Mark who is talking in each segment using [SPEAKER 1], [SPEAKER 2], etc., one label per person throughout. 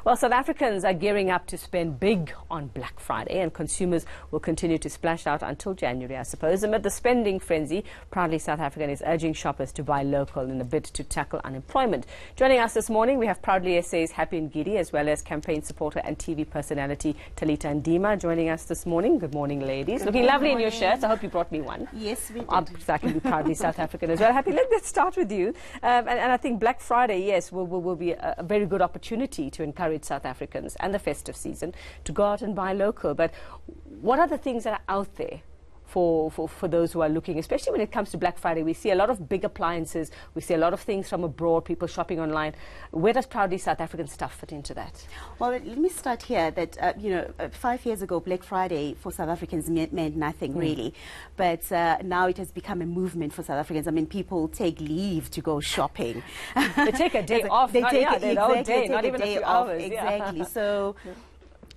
[SPEAKER 1] Well, South Africans are gearing up to spend big on Black Friday, and consumers will continue to splash out until January, I suppose. Amid the spending frenzy, Proudly South African is urging shoppers to buy local in a bid to tackle unemployment. Joining us this morning, we have Proudly SA's Happy Ngidi, as well as campaign supporter and TV personality Talita Ndima joining us this morning. Good morning, ladies. Looking lovely in your shirts. I hope you brought me one.
[SPEAKER 2] Yes, we did.
[SPEAKER 1] So I can be Proudly South African as well. Happy, let's start with you. And I think Black Friday, yes, will be a very good opportunity to encourage South Africans and the festive season to go out and buy local. But what are the things that are out there for those who are looking, especially when it comes to Black Friday? We see a lot of big appliances, we see a lot of things from abroad, people shopping online. Where does Proudly South African stuff fit into that?
[SPEAKER 2] Well, let me start here that, 5 years ago, Black Friday for South Africans meant nothing really. But now it has become a movement for South Africans. I mean, people take leave to go shopping.
[SPEAKER 1] They take a day off.
[SPEAKER 2] They take
[SPEAKER 1] a whole day, not even a few hours.
[SPEAKER 2] Exactly.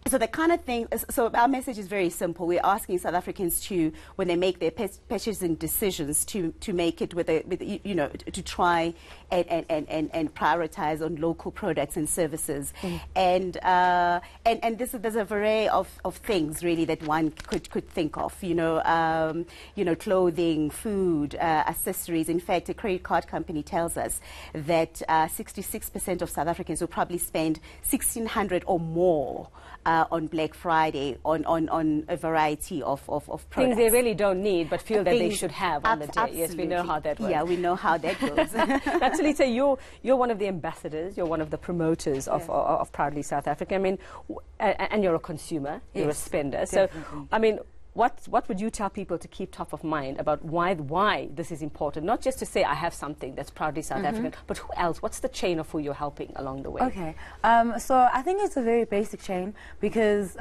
[SPEAKER 2] So the kind of thing, so our message is very simple. We're asking South Africans to, when they make their purchasing decisions, to make it to try and prioritize on local products and services. And there's a variety of things really that one could think of. Clothing, food, accessories. In fact, a credit card company tells us that 66% of South Africans will probably spend 1,600 or more on Black Friday on a variety of products.
[SPEAKER 1] Things they really don't need but feel that they should have on the day.
[SPEAKER 2] Absolutely.
[SPEAKER 1] Yes, we know how that works.
[SPEAKER 2] Yeah, we know how that goes.
[SPEAKER 1] Talita, you're one of the ambassadors, you're one of the promoters of Proudly South Africa. I mean, and you're a consumer, you're a spender.
[SPEAKER 2] Definitely.
[SPEAKER 1] So, I mean, what would you tell people to keep top of mind about why this is important? Not just to say I have something that's Proudly South African, but who else? What's the chain of who you're helping along the way?
[SPEAKER 3] Okay, so I think it's a very basic chain because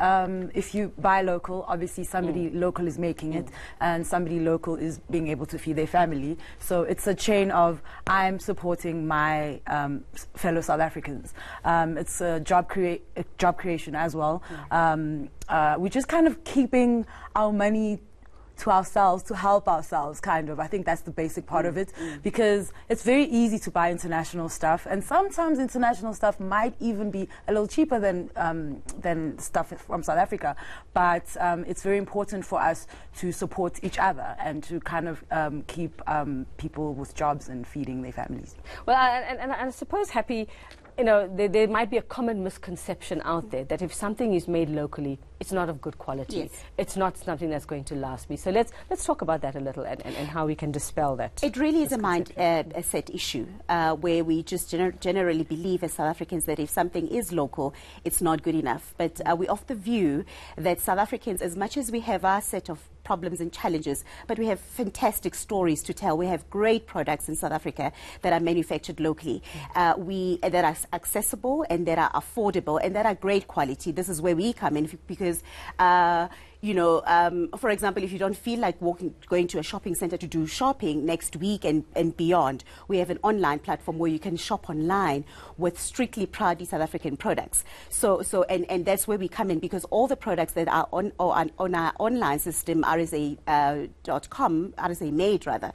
[SPEAKER 3] if you buy local, obviously somebody local is making it and somebody local is being able to feed their family. So it's a chain of I'm supporting my fellow South Africans. It's a job creation as well. We're just kind of keeping our money to ourselves, to help ourselves, kind of. I think that's the basic part of it, because it's very easy to buy international stuff, and sometimes international stuff might even be a little cheaper than stuff from South Africa. But it's very important for us to support each other and to kind of keep people with jobs and feeding their families.
[SPEAKER 1] Well, and I suppose, Happy, there might be a common misconception out there that if something is made locally, it's not of good quality.
[SPEAKER 2] Yes.
[SPEAKER 1] It's not something that's going to last me. So let's talk about that a little and how we can dispel that.
[SPEAKER 2] It really is a mindset issue where we just generally believe as South Africans that if something is local, it's not good enough. But we of the view that South Africans, as much as we have our set of problems and challenges, but we have fantastic stories to tell. We have great products in South Africa that are manufactured locally, that are accessible and that are affordable and that are great quality. This is where we come in because for example, if you don't feel like going to a shopping center to do shopping next week and beyond, we have an online platform where you can shop online with strictly Proudly South African products. And that's where we come in, because all the products that are on our online system, RSA.com, RSA Made rather,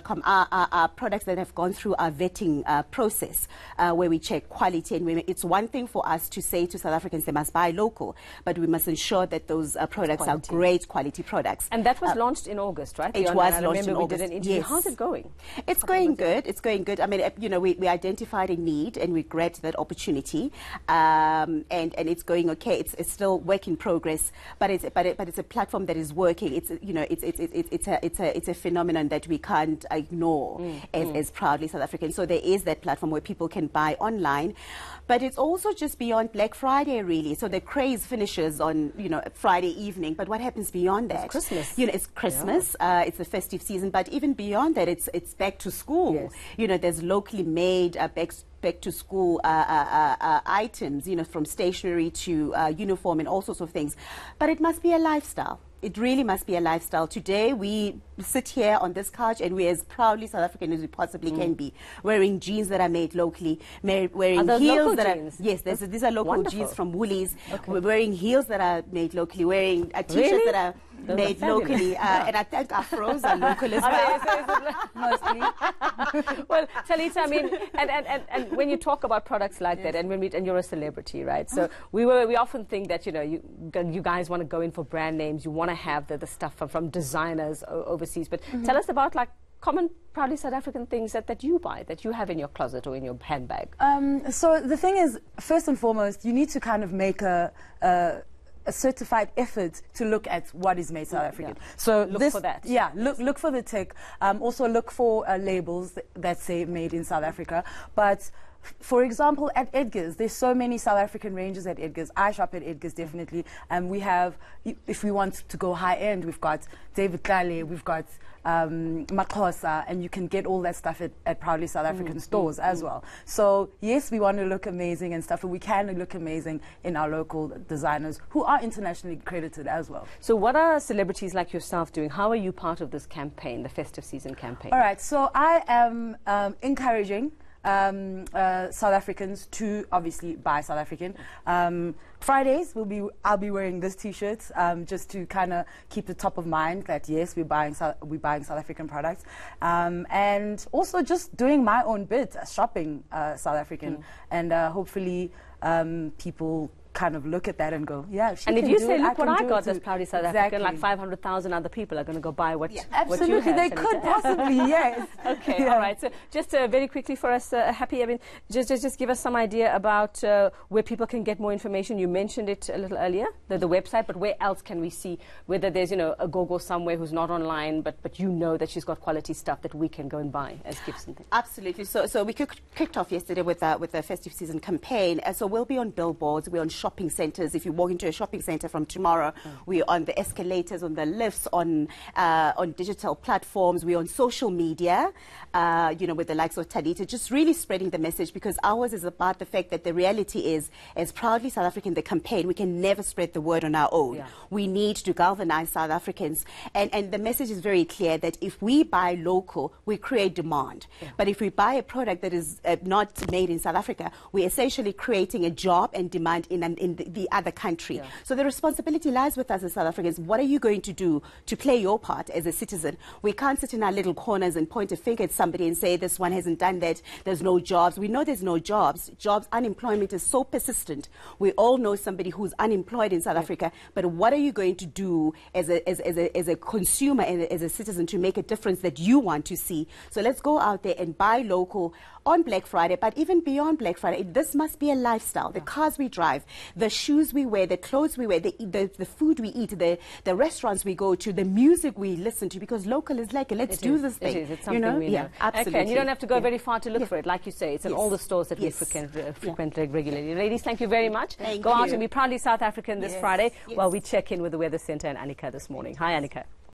[SPEAKER 2] .com, are products that have gone through our vetting process, where we check quality. And it's one thing for us to say to South Africans they must buy local, but we must ensure that those products are great quality products.
[SPEAKER 1] And that was launched in August, right?
[SPEAKER 2] It was launched in August.
[SPEAKER 1] We did an interview.
[SPEAKER 2] Yes.
[SPEAKER 1] How's it going?
[SPEAKER 2] It's going good. It's going good. I mean, we identified a need and we grabbed that opportunity, and it's going okay. It's still work in progress, but it's a platform that is working. It's a phenomenon that we can't ignore as Proudly South African. So there is that platform where people can buy online, but it's also just beyond Black Friday really. So the craze finishes on Friday evening. But what happens beyond that?
[SPEAKER 1] It's Christmas.
[SPEAKER 2] It's Christmas. It's the festive season. But even beyond that, it's back to school.
[SPEAKER 1] Yes.
[SPEAKER 2] There's locally made back to school items. From stationery to uniform and all sorts of things. But it must be a lifestyle. It really must be a lifestyle. Today we sit here on this couch and we're as proudly South African as we possibly can be, wearing jeans that are made locally, wearing heels that
[SPEAKER 1] jeans?
[SPEAKER 2] are, yes, these are local
[SPEAKER 1] wonderful.
[SPEAKER 2] jeans from Woolies.
[SPEAKER 1] Okay.
[SPEAKER 2] We're wearing heels that are made locally, wearing t-shirts
[SPEAKER 1] Really?
[SPEAKER 2] that are
[SPEAKER 1] Those
[SPEAKER 2] made
[SPEAKER 1] are fabulous.
[SPEAKER 2] locally, and I think afros are local as well.
[SPEAKER 3] Mostly.
[SPEAKER 1] Well, Talita, I mean, and when you talk about products like that, and and you're a celebrity, right? So we often think that you guys want to go in for brand names, you want to have the stuff from designers overseas. But tell us about like common, proudly South African things that you buy, that you have in your closet or in your handbag.
[SPEAKER 3] So the thing is, first and foremost, you need to kind of make a certified effort to look at what is made South African.
[SPEAKER 1] Yeah.
[SPEAKER 3] So
[SPEAKER 1] Look for that.
[SPEAKER 3] Yeah, look for the tech. Also look for labels that say made in South Africa. But for example, at Edgar's, there's so many South African ranges at Edgar's. I shop at Edgar's definitely. We have, if we want to go high end, we've got David Tlale, we've got Maxhosa, and you can get all that stuff at Proudly South African stores as well. So yes, we want to look amazing and stuff, but we can look amazing in our local designers who are internationally credited as well.
[SPEAKER 1] So what are celebrities like yourself doing? How are you part of this campaign, the festive season campaign?
[SPEAKER 3] All right, so I am encouraging South Africans to obviously buy South African. Fridays I'll be wearing this T-shirt just to kind of keep it top of mind that yes, we're buying South African products, and also just doing my own bit, shopping South African, and hopefully people kind of look at that and go, yeah, she
[SPEAKER 1] and
[SPEAKER 3] can
[SPEAKER 1] if you
[SPEAKER 3] do
[SPEAKER 1] say,
[SPEAKER 3] it,
[SPEAKER 1] look what I got
[SPEAKER 3] too.
[SPEAKER 1] that's proudly South
[SPEAKER 3] Exactly.
[SPEAKER 1] African, like 500,000 other people are going to go buy what, what you
[SPEAKER 3] Absolutely,
[SPEAKER 1] have.
[SPEAKER 3] they could possibly, yes.
[SPEAKER 1] Okay,
[SPEAKER 3] Yeah.
[SPEAKER 1] all right. So just very quickly for us, Happy, I mean, just give us some idea about where people can get more information. You mentioned it a little earlier, the website, but where else can we see whether there's, a Gogo somewhere who's not online, but you know that she's got quality stuff that we can go and buy as gifts and things?
[SPEAKER 2] Absolutely. So we kicked off yesterday with the festive season campaign. So we'll be on billboards, we're on shopping centres. If you walk into a shopping centre from tomorrow, we're on the escalators, on the lifts, on digital platforms, we're on social media, with the likes of Talita, just really spreading the message, because ours is about the fact that the reality is, as Proudly South African, the campaign, we can never spread the word on our own.
[SPEAKER 1] Yeah.
[SPEAKER 2] We need to galvanize South Africans. And the message is very clear that if we buy local, we create demand. Yeah. But if we buy a product that is not made in South Africa, we're essentially creating a job and demand in the other country. Yeah. So the responsibility lies with us as South Africans. What are you going to do to play your part as a citizen? We can't sit in our little corners and point a finger at somebody and say this one hasn't done that, there's no jobs. We know there's no jobs. Unemployment is so persistent. We all know somebody who's unemployed in South Africa, but what are you going to do as a consumer and as a citizen to make a difference that you want to see? So let's go out there and buy local on Black Friday, but even beyond Black Friday. This must be a lifestyle. The cars we drive, the shoes we wear, the clothes we wear, the food we eat, the restaurants we go to, the music we listen to, because local is like, let's do this thing.
[SPEAKER 1] It is. It's something we know.
[SPEAKER 2] Yeah, absolutely.
[SPEAKER 1] Okay, and you don't have to go very far to look for it. Like you say, it's in
[SPEAKER 2] Yes.
[SPEAKER 1] all the stores that
[SPEAKER 2] Yes.
[SPEAKER 1] we frequent regularly. Ladies, thank you very much.
[SPEAKER 2] Thank
[SPEAKER 1] go out
[SPEAKER 2] you.
[SPEAKER 1] and be proudly South African this Friday
[SPEAKER 2] Yes.
[SPEAKER 1] while we check in with the Weather Centre and Annika this morning. Hi, Annika.